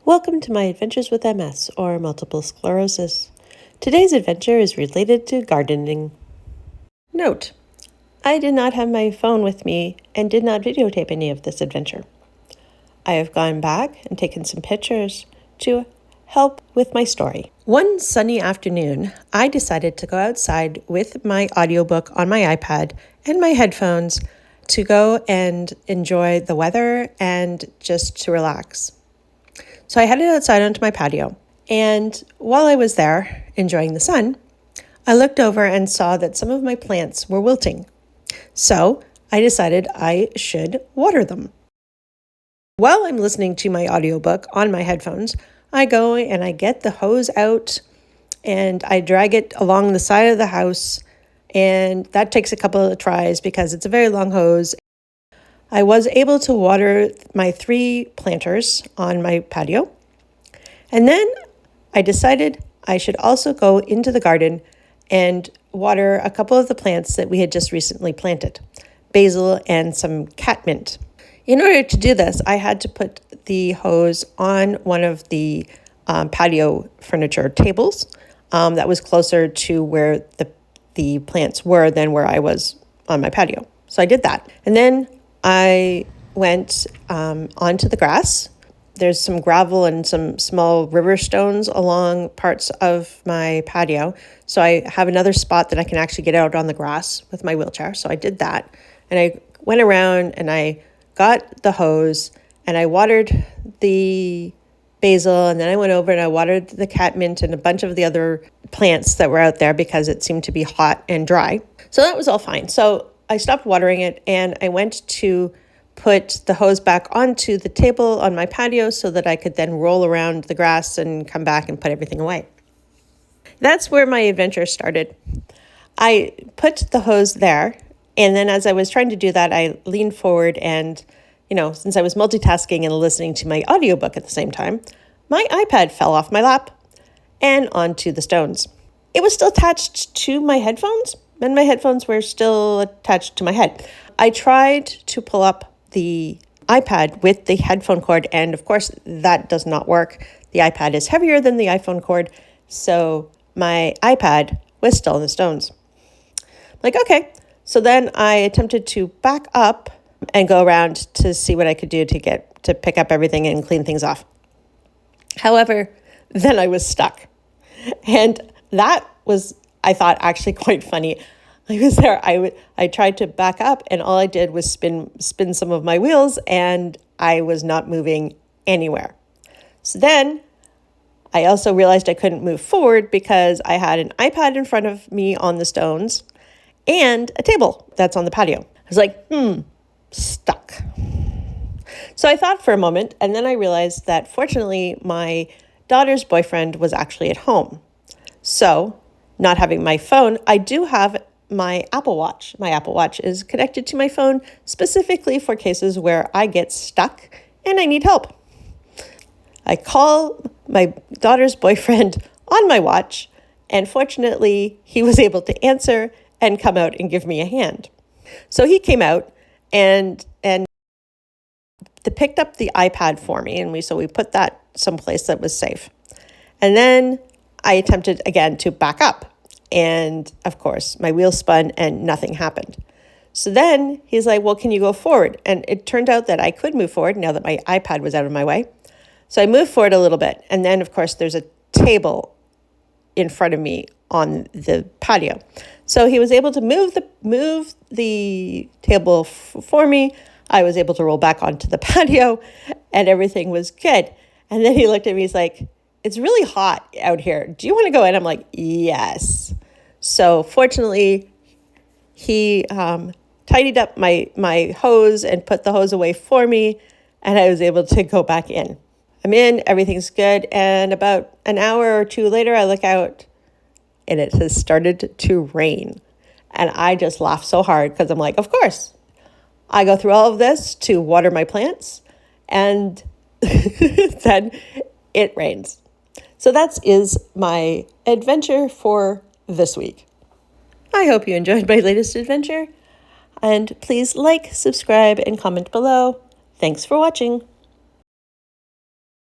Welcome to my Adventures with MS, or multiple sclerosis. Today's adventure is related to gardening. Note: I did not have my phone with me and did not videotape any of this adventure. I have gone back and taken some pictures to help with my story. One sunny afternoon, I decided to go outside with my audiobook on my iPad and my headphones to go and enjoy the weather and just to relax. So I headed outside onto my patio, and while I was there enjoying the sun, I looked over and saw that some of my plants were wilting. So I decided I should water them. While I'm listening to my audiobook on my headphones, I go and I get the hose out and I drag it along the side of the house, and that takes a couple of tries because it's a very long hose. I was able to water my 3 planters on my patio, and then I decided I should also go into the garden and water a couple of the plants that we had just recently planted, basil and some catmint. In order to do this, I had to put the hose on one of the patio furniture tables that was closer to where the plants were than where I was on my patio. So I did that. And then I went onto the grass. There's some gravel and some small river stones along parts of my patio. So I have another spot that I can actually get out on the grass with my wheelchair. So I did that. And I went around and I got the hose and I watered the basil, and then I went over and I watered the catmint and a bunch of the other plants that were out there because it seemed to be hot and dry. So that was all fine. So I stopped watering it and I went to put the hose back onto the table on my patio so that I could then roll around the grass and come back and put everything away. That's where my adventure started. I put the hose there, and then as I was trying to do that, I leaned forward and, since I was multitasking and listening to my audiobook at the same time, my iPad fell off my lap and onto the stones. It was still attached to my headphones, and my headphones were still attached to my head. I tried to pull up the iPad with the headphone cord, and of course that does not work. The iPad is heavier than the iPhone cord, so my iPad was still in the stones. Like, okay. So then I attempted to back up and go around to see what I could do to pick up everything and clean things off. However, then I was stuck. And that was, I thought, actually quite funny. I was there, I tried to back up, and all I did was spin some of my wheels, and I was not moving anywhere. So then I also realized I couldn't move forward because I had an iPad in front of me on the stones and a table that's on the patio. I was like, stuck. So I thought for a moment, and then I realized that fortunately my daughter's boyfriend was actually at home. So, not having my phone, I do have my Apple Watch. My Apple Watch is connected to my phone specifically for cases where I get stuck and I need help. I call my daughter's boyfriend on my watch, and fortunately he was able to answer and come out and give me a hand. So he came out and picked up the iPad for me, and we put that someplace that was safe. And then I attempted again to back up, and of course my wheel spun and nothing happened. So then he's like, well, can you go forward? And it turned out that I could move forward now that my iPad was out of my way. So I moved forward a little bit, and then of course there's a table in front of me on the patio. So he was able to move the table for me. I was able to roll back onto the patio, and everything was good. And then he looked at me, he's like, it's really hot out here. Do you want to go in? I'm like, yes. So fortunately, he tidied up my hose and put the hose away for me, and I was able to go back in. I'm in, everything's good, and about an hour or two later, I look out, and it has started to rain. And I just laughed so hard because I'm like, of course, I go through all of this to water my plants, and then it rains. So that is my adventure for this week. I hope you enjoyed my latest adventure, and please like, subscribe, and comment below. Thanks for watching.